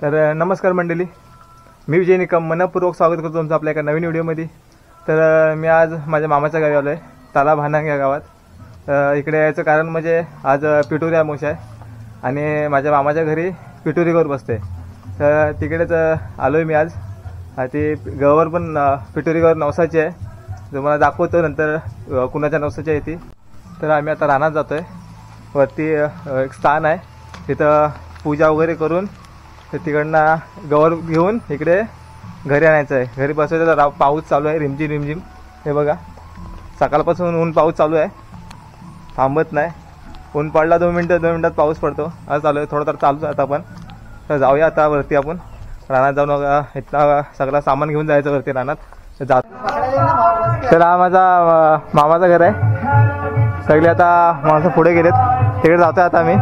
तर नमस्कार मंडळी, मी विजय निकम मनपूर्वक स्वागत करतो तुमचं आपल्या एका नवीन व्हिडिओमध्ये। तर मी आज माझ्या मामाच्या गावी आलो आहे, ताला भानांग या गावात। इकडे यायचं कारण म्हणजे आज पिटोरी अमावस्या आहे आणि माझ्या मामाच्या घरी पिटोरीवर बसते, तर तिकडेच आलो आहे मी आज। ती गवर पण पिटोरीवर नवसाची आहे, तुम्हाला दाखवतो नंतर कुणाच्या नवसाची आहे ती। तर आम्ही आता रानात जातो आहे, वरती एक स्थान आहे, तिथं पूजा वगैरे करून तर तिकडनं गवर घेऊन इकडे घरी आणायचं आहे। घरी बसवायचं तर पाऊस चालू आहे, रिमझिम रिमझिम। हे बघा, सकाळपासून ऊन पाऊस चालू आहे, थांबत नाही। ऊन पडला 2 मिनिटात पाऊस पडतो, आज चालू आहे, थोडं तर चालू आहे आता आपण। तर जाऊया आता वरती, आपण रानात जाऊन इथला सगळं सामान घेऊन जायचं वरती रानात जात। तर हा माझा मामाचं घर आहे, सगळे आता माणसं पुढे गेलेत, तिकडे जातो आता आम्ही।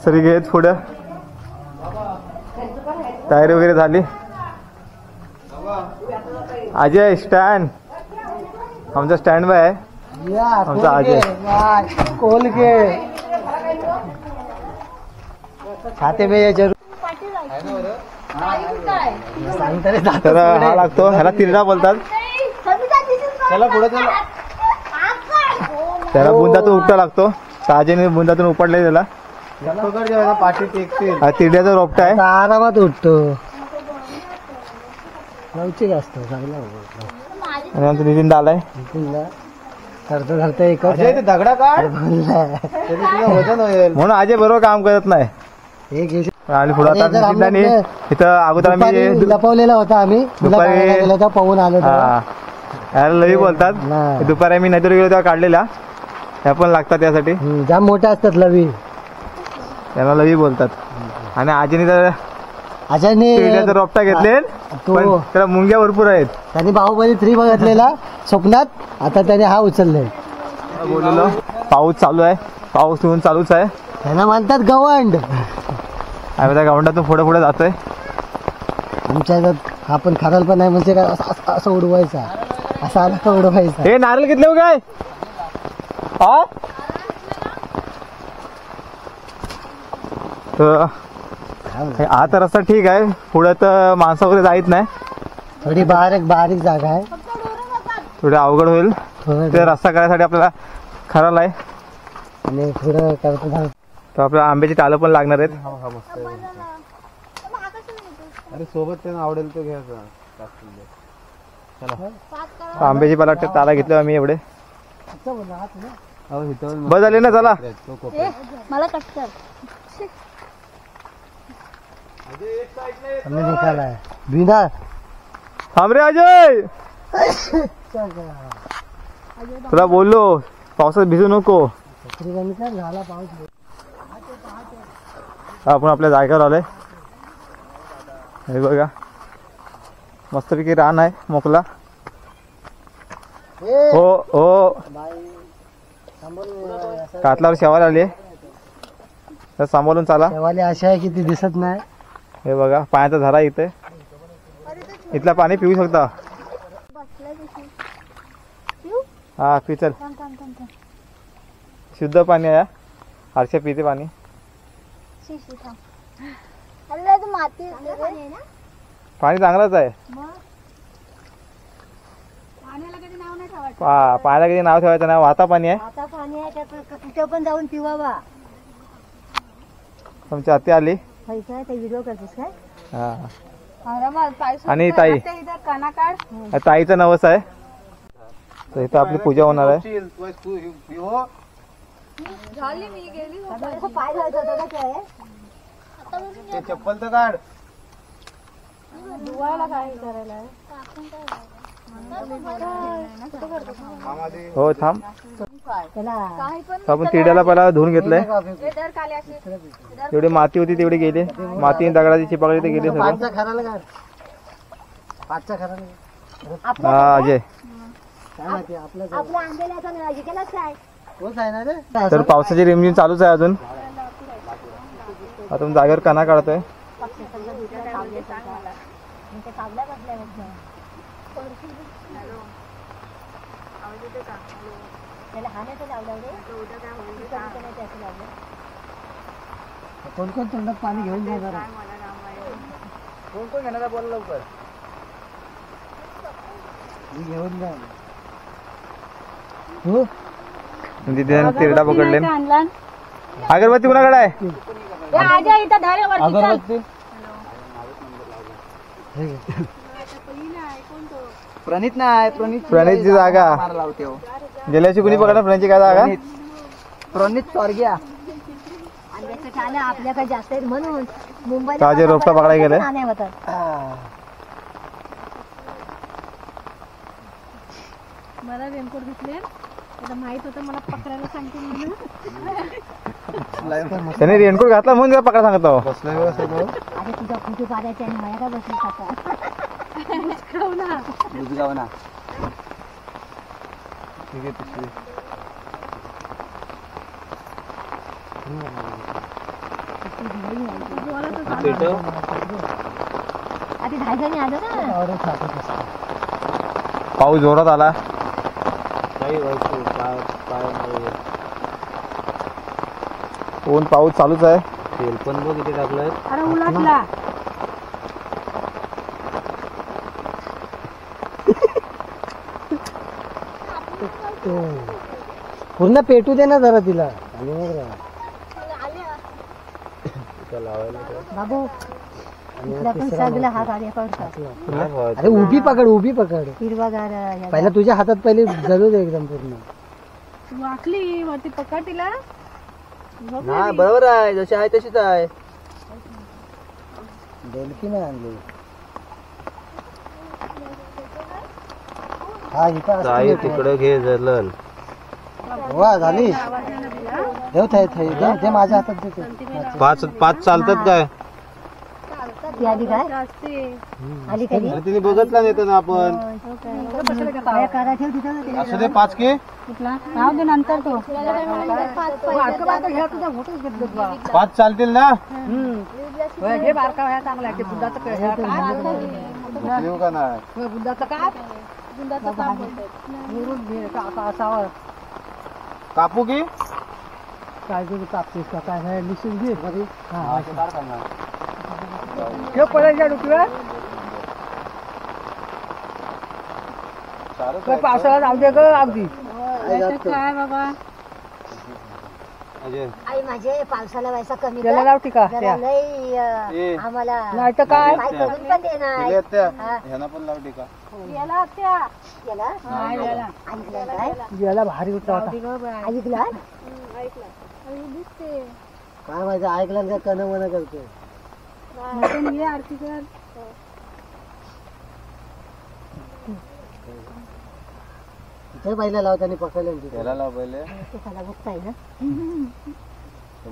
सरी घेत पुढं, तयारी वगैरे झाली। अजय स्टँड, आमचा स्टँड बाय आहे, आमचा अजय खोल के खाते में जरूर। तर हा लागतो, ह्याला तिरडा बोलतात। चला पुढे चला, त्याला बुंदातून उपटा लागतो, ताजेने बुंदातून उपडले त्याला। पाठी टेकतील, हा तिरड्याचा रोपटा आहे, आरामात उठतो, लवचिक असतो चांगला। आणि आमचा नितीन आलाय, करता करता एक दगडा काढ वजन होईल म्हणून अजय बरोबर काम करत नाही। आणि पुढे आता नितीनने इथं अगोदर आम्ही लपवलेला होता, आम्ही दुपारी पाहून आलो। याला लवी बोलतात, दुपारी आम्ही नदीवर गेलो तेव्हा काढलेल्या, ह्या पण लागतात त्यासाठी, जाम मोठ्या असतात लवी, त्यांना लवी बोलतात। आणि आजीने तर तिरड्याचा रोपटा घेतले, पण त्याला मुंग्या भरपूर आहेत। त्यांनी बाहुबली 3 बघितलेला स्वप्नात, आता त्याने हा उचलले। बोललो पाऊस चालू आहे, पाऊस येऊन चालूच आहे, त्यांना म्हणतात गवंड। आम्ही त्या गवंडातून पुढे पुढे जातोय। आमच्या हा पण खराल पण नाही, म्हणजे काय असं उडवायचा, असं आला तर उडवायचा। हे नारळ घेतले हो काय? आता रस्ता ठीक आहे, पुढे तर माणसं वगैरे जायत नाही, थोडी बारीक जागा आहे, थोडी अवघड होईल। ते रस्ता करायसाठी आपल्याला खराल आहे, आणि पुढं करतो तर आपल्याला आंब्याची टालं पण लागणार आहेत। अरे सोबत त्यांना आवडेल तो घ्यायचा। आंब्याची मला वाटतं ताला घेतलं आम्ही एवढे, बस झाले ना, चला मला कट कर। हमने निकाला है बिना थांब रे अजय, तुला बोललो पावसात भिजू नको। झाला पाऊस, आपण आपल्या जागेवर आलोय, हे बघा मस्तपैकी रान आहे मोकला। हो हो, कातलावर शेवाल आली, तर सांभाळून चाला। शेवाली अशी आहे की ती दिसत नाही। हे बघा पाण्याचा झरा इथे, इथला पाणी पिऊ शकता। हा पी, चल, शुद्ध पाणी आहे, हर्षा पिते पाणी। पाणी चांगलंच आहे, पाण्याला कधी नाव ठेवायचं नाही, वाहता पाणी आहे। कुठे पण जाऊन पिवा। तुमची आत्ती आली, व्हिडिओ करतेस काय? हा, आणि ताई, ताईचं नवस आहे, तर इथं आपली पूजा होणार आहे। चप्पल तर काढ, हो थांब, आपण तिड्याला पहिला धुवून घेतलंय, तेवढी माती होती तेवढी गेली, माती दगडाची चिपाकली ते गेली सगळं। हा अजय, तर पावसाची रिमझिम चालूच आहे अजून, आता जागेवर कणा काढतोय। कोण कोण तोंडात पाणी घेऊन जाणार कोण कोण घेणार बोल लवकर. मी घेऊन जा हो म्हणजे त्यानं तिरडा पकडले. अगरबत्ती कुणाकडे आहे? अगरबत्ती प्रणित नाही प्रणितची जागा लावते हो. गेल्याची कुणी पकडणार प्रणितची काय जागा? प्रणित स्वर्गीया आपल्याकडे जास्त आहेत म्हणून मुंबईला ताजे रोपटा पकडायला गेले. नाण्या होतात. मला रेनकोट घेतले आता माहित होतं मला पकडायला सांगते म्हणून. त्याने रेनकोट घातला म्हणून पकडा सांगत आहो. अरे तुझा फोटो काढायचा आणि माझ्या का बसली आता बुजगाव ना आधी धायजणी आलं ना. पाऊस जोरात आला. ऊन पाऊस चालूच आहे. तेल पण बघ इथे टाकलं. अरे उलटला पूर्ण पेटू दे ना जरा तिला. बाबू इथला पण सगळा हात आले पडतात. अरे उभी पकड हिरवागार पहिला तुझ्या हातात पहिले जरूर दे एकदम पूर्ण. वाकली वरती पकड तिला. हा बरोबर आहे जशी आहे तशीच आहे. डेलकी नाही आणली. हा इथं असते. तिकडे घे जलन. वा झाली देव ते माझ्या हातात देते. पाच चालतात काय? ती आली काय असते आली कधी तिने बघितला नाही ना आपण. काय करा ठेव तिथं असू दे 5 के राहू दे नंतर तो 5 चालतील ना. हे बारका व्हायला चांगला आहे. ते बुद्धाचं देऊ का नाही? बुद्धाचं काय असावं कापू की काय तू कापतेस का काय नाही लिसून घे. पावसाळा जाऊ दे ग अगदी. काय बाबा आई माझे पावसाला व्हायचा कमी त्याला कर. लावती का जरा लई आम्हाला नाही तर काय काय करून पण दे नाही ह्याला पण लावते का? गेला ऐकलं काय याला भारी होता होता. ऐकला काय माहिती ऐकलं का कन मन करतोय. ये आरती कर. तिथे पहिला लावताना पकडलं तिथे. ह्याला लाव पहिले. त्याला बघताय ना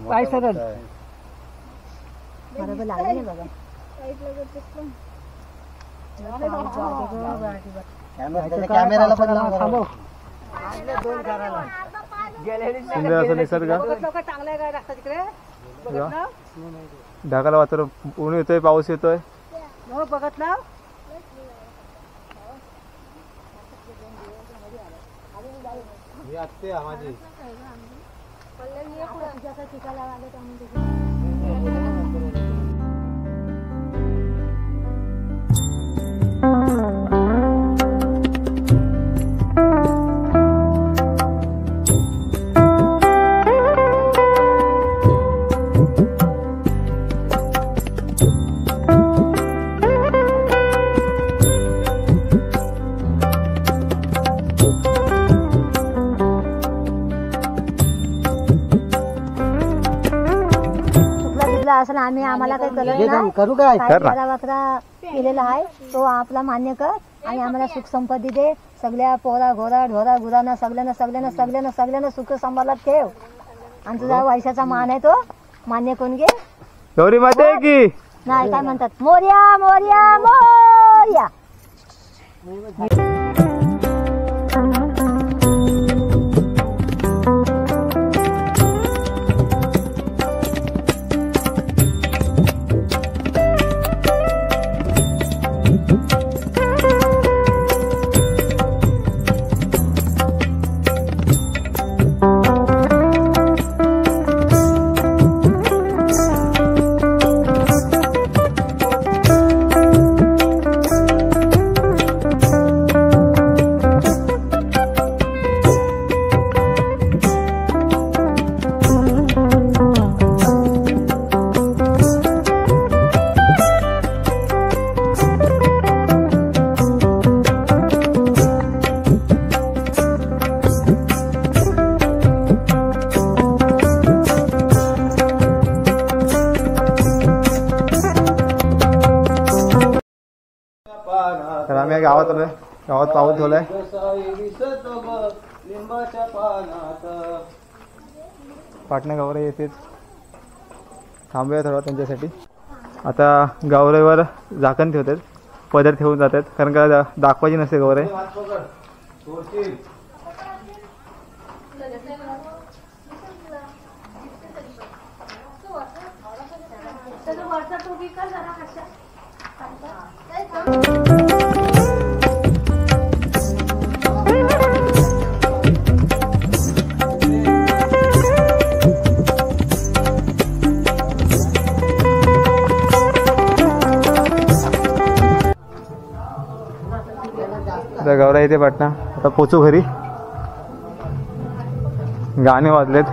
पाय सरळ बरोबर लागलं नाही बघा. कॅमेराला पण लाव थांबव. सुंदर असं निसर्ग. ढगाला वातावरण ऊन येतोय पाऊस येतोय. बघत ना ही असते माझी. असं आम्ही आम्हाला काही कलर करू काय वाकरा केलेला आहे तो आपला मान्य कर आणि आम्हाला सुख संपत्ती दे. सगळ्या पोरा घोरा ढोरा गुरांना सगळ्यांना सुख संभाळत ठेव. आणि तुझा वर्षाचा मान आहे तो मान्य करून घे. गौरी माते की नाही काय म्हणतात मोर्या मोर्या मोर्या. गावात आलोय. गावात पाऊस झालाय. पाटणा गावरे येतेच थांबूया थोडा त्यांच्यासाठी. आता गावरेवर झाकण ठेवतात, पदर ठेवून जातात, कारण का दाखवायची नसते गौरे. गौरा येते पाटणा. आता पोचू घरी. गाणे वाजलेत.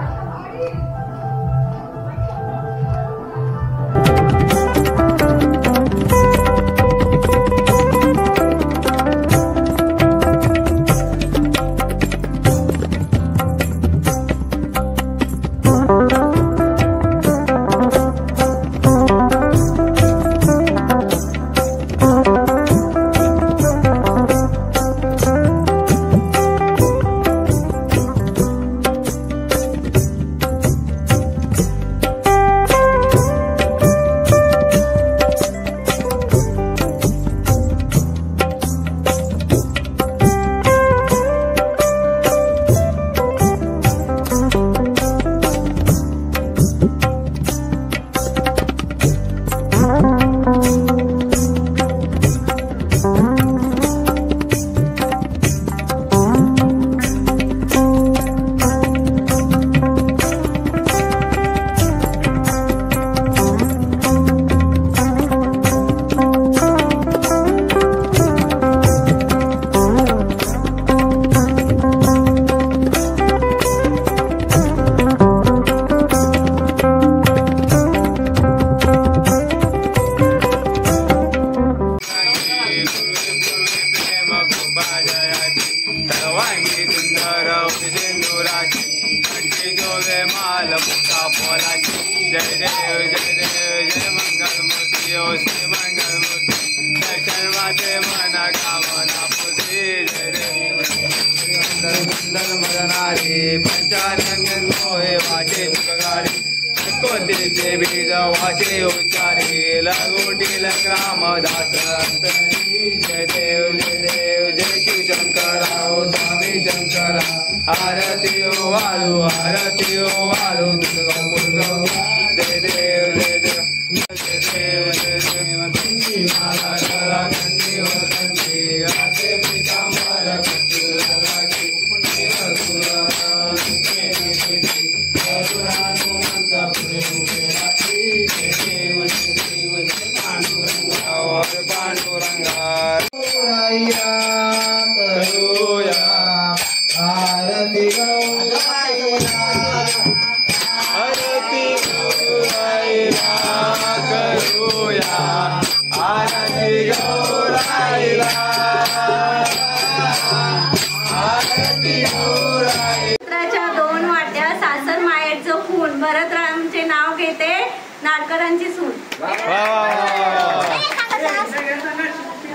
बीज उच्चारे लगोटील ग्रामदास जय देव जय शिव शंकराओ स्वामी शंकरा आरती ओ वालू दुर्गा जय देव जय देव जय देव जय भरतरामचे नाव घेते नाडकरांची सून.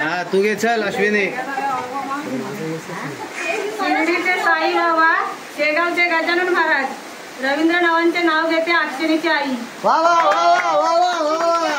हा तू घे चल अश्विनी. शिर्डीचे साई बाबा, शेगावचे गजानन महाराज, रवींद्र नावांचे नाव घेते अक्षिणीची आई. वा वा वा वा वा वा वा.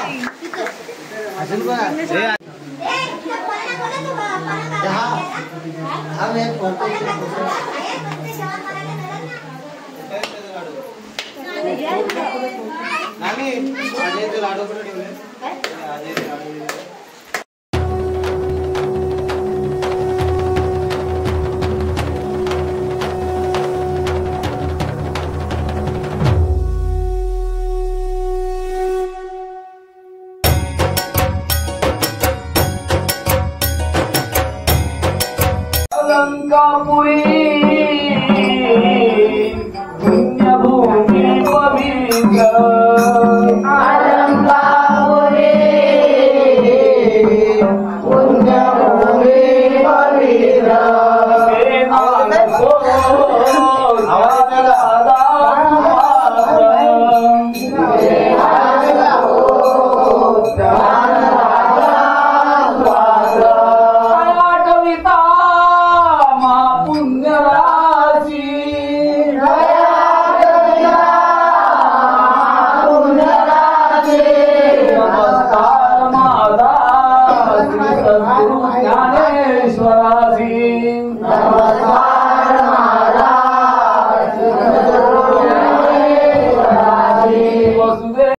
असू दे